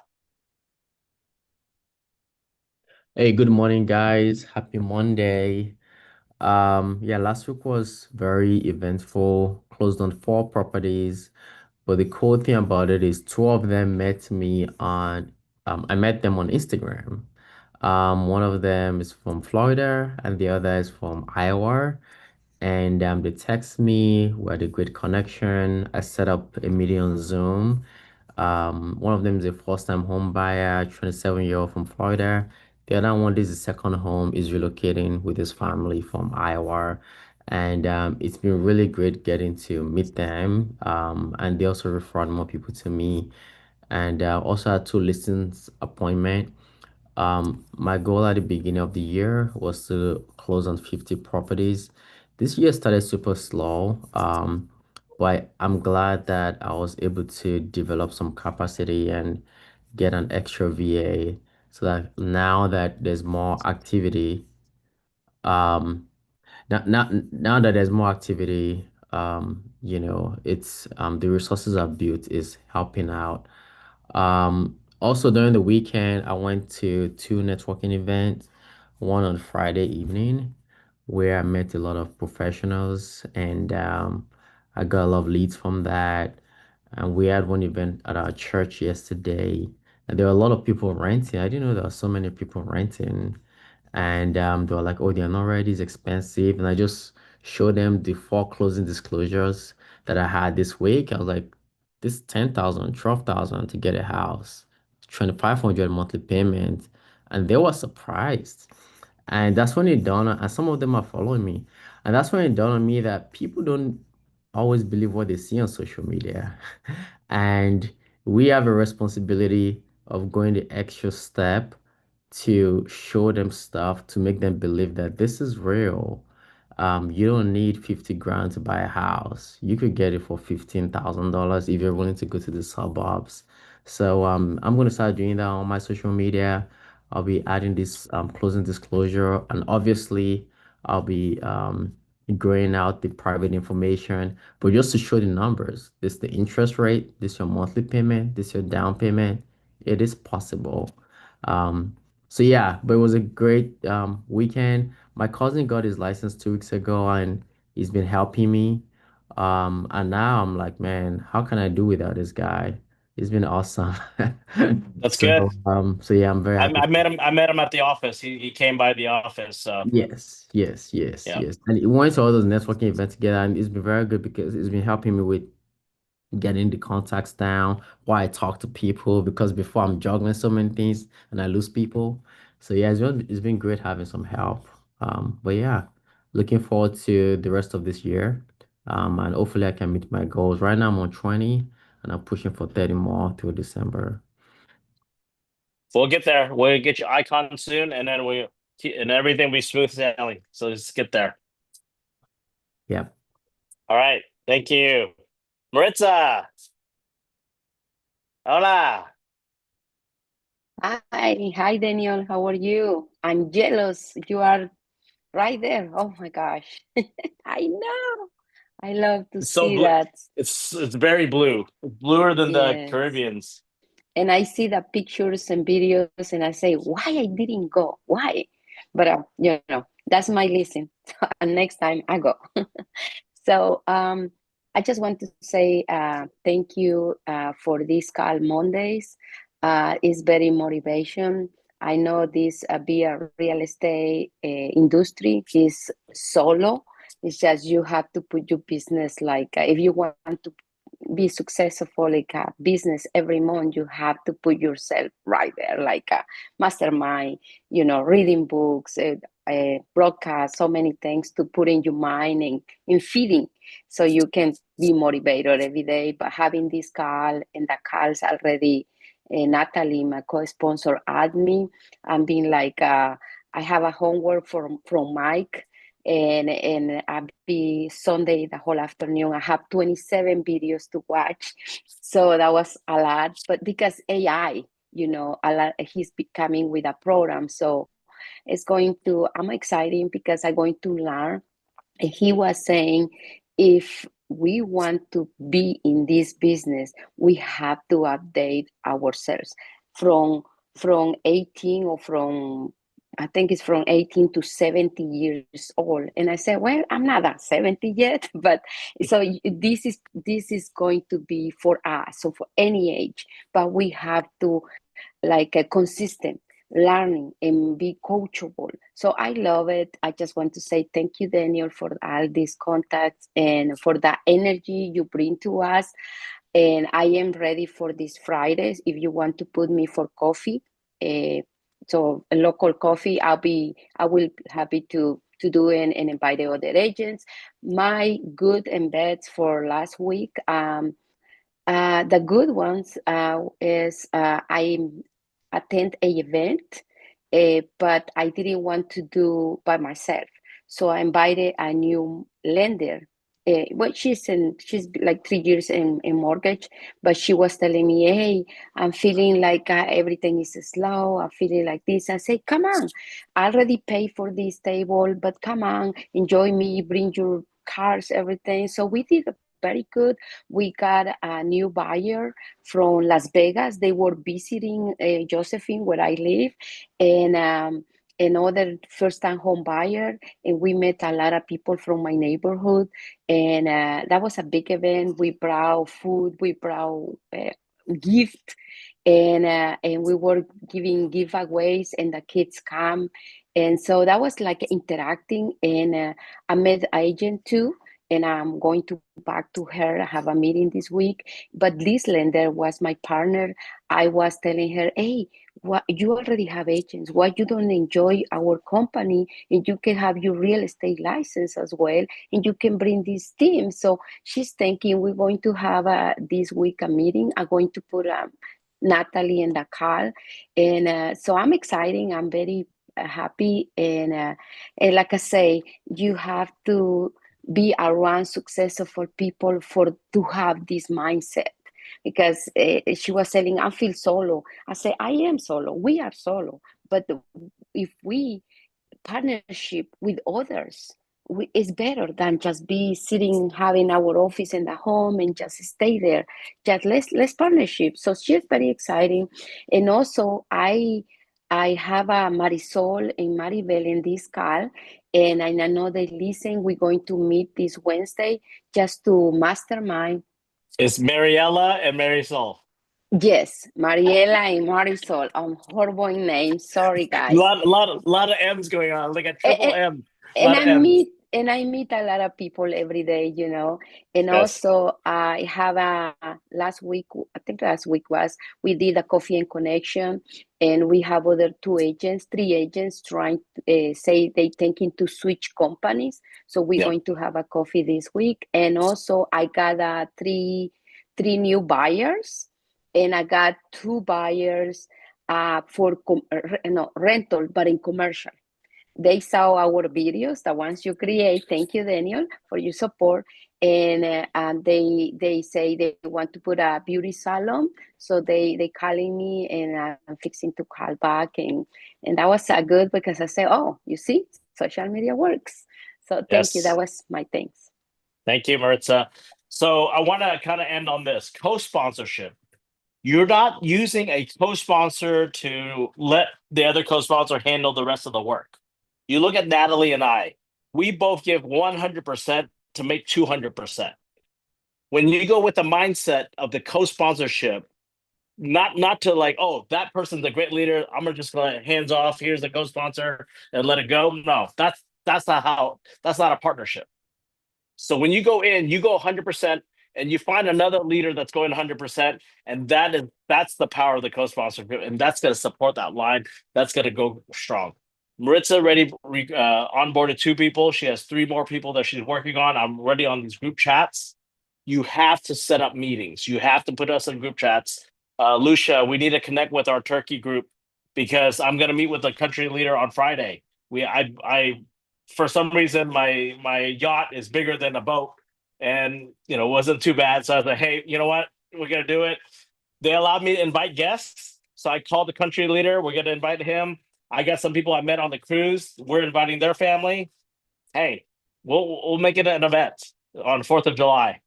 Hey, good morning, guys. Happy Monday. Yeah, last week was very eventful. Closed on 4 properties, but the cool thing about it is two of them met me on, I met them on Instagram. One of them is from Florida and the other is from Iowa. And they text me, we had a great connection. I set up a meeting on Zoom. One of them is a first-time home buyer, 27-year-old from Florida. The other one, this is his second home, is relocating with his family from Iowa. And it's been really great getting to meet them. And they also referred more people to me. And also had two listings appointment. My goal at the beginning of the year was to close on 50 properties. This year started super slow, but I'm glad that I was able to develop some capacity and get an extra VA so that now that there's more activity, um, now that there's more activity, it's the resources I've built is helping out. Also during the weekend, I went to two networking events, one on Friday evening, where I met a lot of professionals and I got a lot of leads from that. And we had one event at our church yesterday, and there were a lot of people renting. I didn't know there were so many people renting. And they were like, oh, they're not ready, it's expensive. And I just showed them the 4 closing disclosures that I had this week. I was like, this 10,000, 12,000 to get a house, 2,500 monthly payment. And they were surprised. And that's when it dawned on, and some of them are following me. And that's when it dawned on me that people don't always believe what they see on social media. And we have a responsibility of going the extra step to show them stuff to make them believe that this is real. You don't need 50 grand to buy a house. You could get it for $15,000 if you're willing to go to the suburbs. So I'm going to start doing that on my social media. I'll be adding this closing disclosure, and obviously I'll be graying out the private information, but just to show the numbers. This is the interest rate, this is your monthly payment, this is your down payment. It is possible. Um, so yeah, but it was a great weekend. My cousin got his license 2 weeks ago and he's been helping me. And now I'm like, man, how can I do without this guy? It's been awesome. That's good. So yeah, I'm very I, happy. I met him. I met him at the office. He came by the office. So Yes, yeah. And we went to all those networking events together, and it's been very good because it's been helping me with getting the contacts down, why I talk to people, because before I'm juggling so many things and I lose people. So yeah, it's been great having some help. But yeah, looking forward to the rest of this year. And hopefully I can meet my goals. Right now I'm on 20 and I'm pushing for 30 more through December. We'll get there. We'll get your icon soon, and then everything will be smooth sailing. So just get there. Yeah. All right. Thank you, Maritza. Hola. Hi, Daniel. How are you? I'm jealous. You are right there. Oh my gosh. I know. I love to It's so see blue. that. It's very blue. Bluer than the Yes. Caribbeans. And I see the pictures and videos and I say, why I didn't go? Why? But that's my listen. And next time I go. So I just want to say thank you for these Calm Mondays. It's very motivation. I know this be a real estate industry is solo. It's just you have to put your business like if you want to be successful like a business every month, you have to put yourself right there like a mastermind, reading books, broadcast, so many things to put in your mind and in feeding so you can be motivated every day. But having this call and the calls already, Natalie, my co-sponsor, add me and being like, I have a homework from Mike and I'll be Sunday the whole afternoon. I have 27 videos to watch. So that was a lot. But because AI, a lot, he's coming with a program. So I'm excited because I'm going to learn. And he was saying, if we want to be in this business, we have to update ourselves from 18 or from I think it's from 18 to 70 years old. And I said, well, I'm not at 70 yet, but so this is going to be for us, so for any age, but we have to like a consistent learning and be coachable. So I love it. I just want to say thank you, Daniel, for all these contacts and for the energy you bring to us. And I am ready for these Fridays. If you want to put me for coffee, so a local coffee, I will be happy to do it and invite the other agents. My good and bads for last week. The good ones is I attend a event, but I didn't want to do by myself. So I invited a new lender. Well, she's like 3 years in mortgage, but she was telling me, hey, I'm feeling like everything is slow. I'm feeling like this. I say, come on, I already paid for this table, but come on, enjoy me, bring your cars, everything. So we did very good. We got a new buyer from Las Vegas. They were visiting Josephine, where I live, and another first-time home buyer. And we met a lot of people from my neighborhood. And that was a big event. We brought food, we brought gift, and we were giving giveaways, and the kids come. And so that was like interacting. And I met the agent too, and I'm going to back to her. I have a meeting this week. But this lender was my partner. I was telling her, hey, what you already have agents. Why you don't enjoy our company and you can have your real estate license as well, and you can bring this team. So she's thinking we're going to have this week a meeting. I'm going to put Natalie and the call, and so I'm excited. I'm very happy, and like I say, you have to be around successful people to have this mindset, because she was saying I feel solo. I say I am solo, we are solo, but if we partnership with others, it's better than just be sitting having our office in the home and just stay there. Just let's partnership. So she's very exciting. And also I have a Marisol and Maribel in this call, and I know they listen. We're going to meet this Wednesday just to mastermind. It's Mariella and Marisol. Yes, Mariela and Marisol. Horrible in names. Sorry, guys. Lot of M's going on, like a triple M. And Lot of M's. I meet a lot of people every day, you know. And Yes. also I have last week, I think last week we did a coffee and connection, and we have other three agents trying to say they thinking to switch companies. So we're Yep. going to have a coffee this week. And also I got three new buyers, and I got two buyers for rental, but in commercial. They saw our videos, the ones you create. Thank you, Daniel, for your support. And they say they want to put a beauty salon, so they calling me, and I'm fixing to call back, and that was good because I say, oh, you see, social media works. So thank you. That Yes. was my thanks. Thank you, Maritza. So I want to kind of end on this co-sponsorship. You're not using a co-sponsor to let the other co-sponsor handle the rest of the work. You look at Natalie and I, we both give 100% to make 200%. When you go with the mindset of the co-sponsorship, not to like, oh, that person's a great leader, I'm just gonna hands off, here's the co-sponsor and let it go. No, that's not a partnership. So when you go in, you go 100%, and you find another leader that's going 100%, and that's the power of the co-sponsor group, and that's going to support that line. That's going to go strong. Maritza already onboarded 2 people. She has 3 more people that she's working on. I'm already on these group chats. You have to set up meetings. You have to put us in group chats. Lucia, we need to connect with our Turkey group, because I'm going to meet with the country leader on Friday. I for some reason my yacht is bigger than a boat, and wasn't too bad, so I was like, hey, you know what, we're gonna do it. They allowed me to invite guests, so I called the country leader. We're gonna invite him. I got some people I met on the cruise, we're inviting their family. Hey, we'll make it an event on 4th of July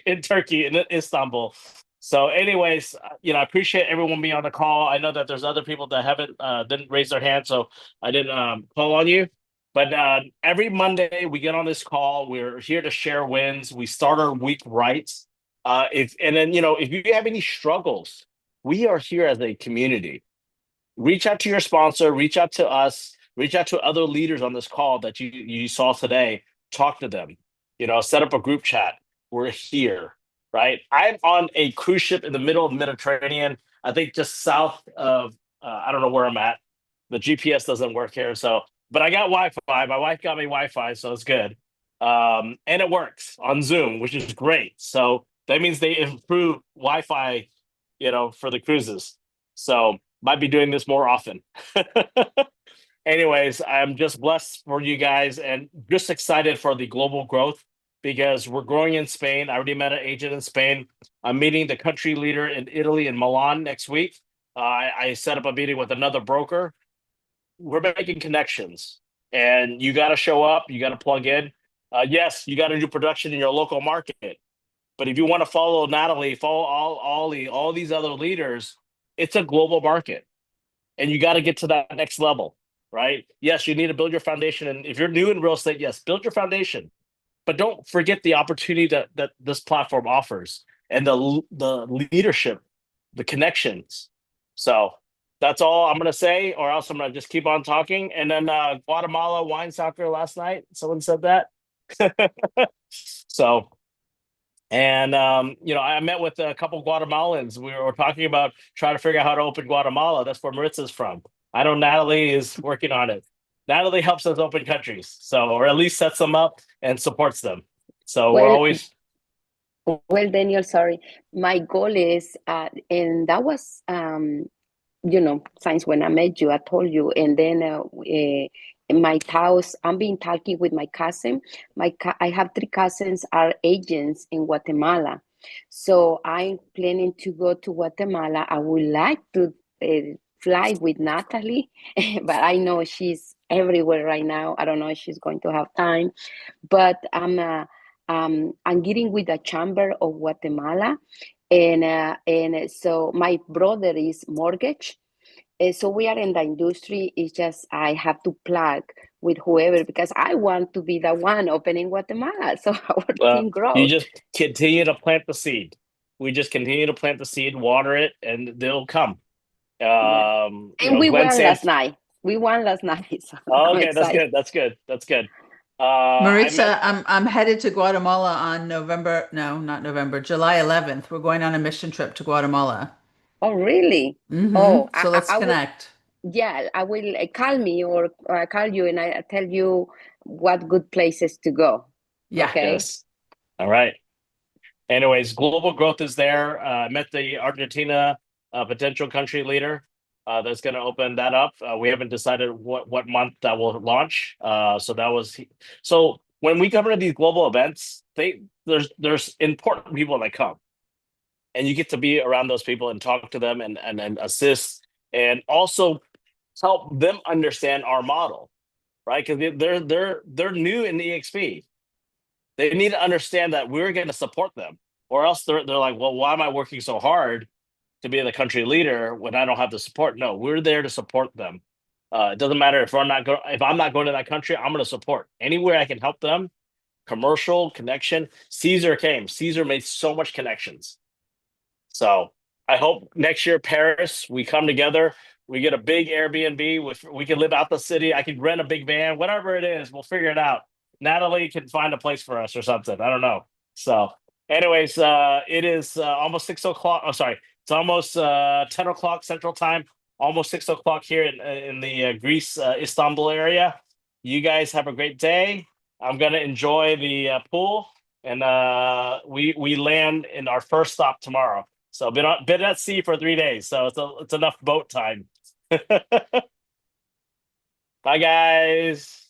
in Turkey, in Istanbul. So anyways, I appreciate everyone being on the call. I know that there's other people that haven't didn't raise their hand, so I didn't call on you. But every Monday we get on this call. We're here to share wins. We start our week right. If you have any struggles, we are here as a community. Reach out to your sponsor, reach out to us, reach out to other leaders on this call that you saw today. Talk to them. Set up a group chat. We're here, right? I'm on a cruise ship in the middle of the Mediterranean. I think just south of I don't know where I'm at. The GPS doesn't work here, but I got Wi-Fi. My wife got me Wi-Fi, so it's good. And it works on Zoom, which is great. So that means they improve Wi-Fi, for the cruises. So might be doing this more often. Anyways, I'm just blessed for you guys and just excited for the global growth, because we're growing in Spain. I already met an agent in Spain. I'm meeting the country leader in Italy, in Milan, next week. I set up a meeting with another broker. We're making connections, and you got to show up. You got to plug in. Yes, you got to do production in your local market. But if you want to follow Natalie, follow all these other leaders, it's a global market, and you got to get to that next level, right? Yes, you need to build your foundation. And if you're new in real estate, yes, build your foundation. But don't forget the opportunity that this platform offers, and the leadership, the connections. So that's all I'm going to say, or else I'm going to just keep on talking. And then Guatemala wine soccer last night. Someone said that. So, and I met with a couple Guatemalans. We were talking about trying to figure out how to open Guatemala. That's where Maritza's from. I know Natalie is working on it. Natalie helps us open countries, or at least sets them up and supports them. So we're always. Well, Daniel, sorry. My goal is, and that was, since when I met you, I told you, and then in my house, I've been talking with my cousin. I have 3 cousins are agents in Guatemala. So I'm planning to go to Guatemala. I would like to fly with Natalie, but I know she's everywhere right now. I don't know if she's going to have time, but I'm getting with the Chamber of Guatemala, and so my brother is mortgage. So we are in the industry. It's just I have to plug with whoever, because I want to be the one opening Guatemala. So our team grows. You just continue to plant the seed. We just continue to plant the seed, water it, and they'll come. And we Glenn won San. last night. We won last night. So I'm Okay, that's excited. good. That's good. That's good. Maritza, I'm headed to Guatemala on July 11th. We're going on a mission trip to Guatemala. Oh, really? Mm-hmm. Oh, So let's connect. Yeah, I will call me or call you and I tell you what good places to go. Yeah. Okay. Yes. All right. Anyways, global growth is there. I met the Argentina potential country leader that's going to open that up. We haven't decided what month that will launch. So when we come to these global events, there's important people that come, and you get to be around those people and talk to them and assist, and also help them understand our model, right? Because they're new in EXP. They need to understand that we're going to support them, or else they're like, well, why am I working so hard to be the country leader when I don't have the support? No, we're there to support them. It doesn't matter if I'm not going to that country. I'm going to support anywhere I can help them. Commercial connection. Caesar came. Caesar made so much connections. So I hope next year, Paris, we come together. We get a big Airbnb. We can live out the city. I can rent a big van, whatever it is. We'll figure it out. Natalie can find a place for us or something. I don't know. So, anyways, it is almost 6 o'clock. Oh, sorry, it's almost 10 o'clock Central Time. Almost 6 o'clock here in the Greece, Istanbul area. You guys have a great day. I'm gonna enjoy the pool, and we land in our first stop tomorrow. So been at sea for 3 days. So it's enough boat time. Bye, guys.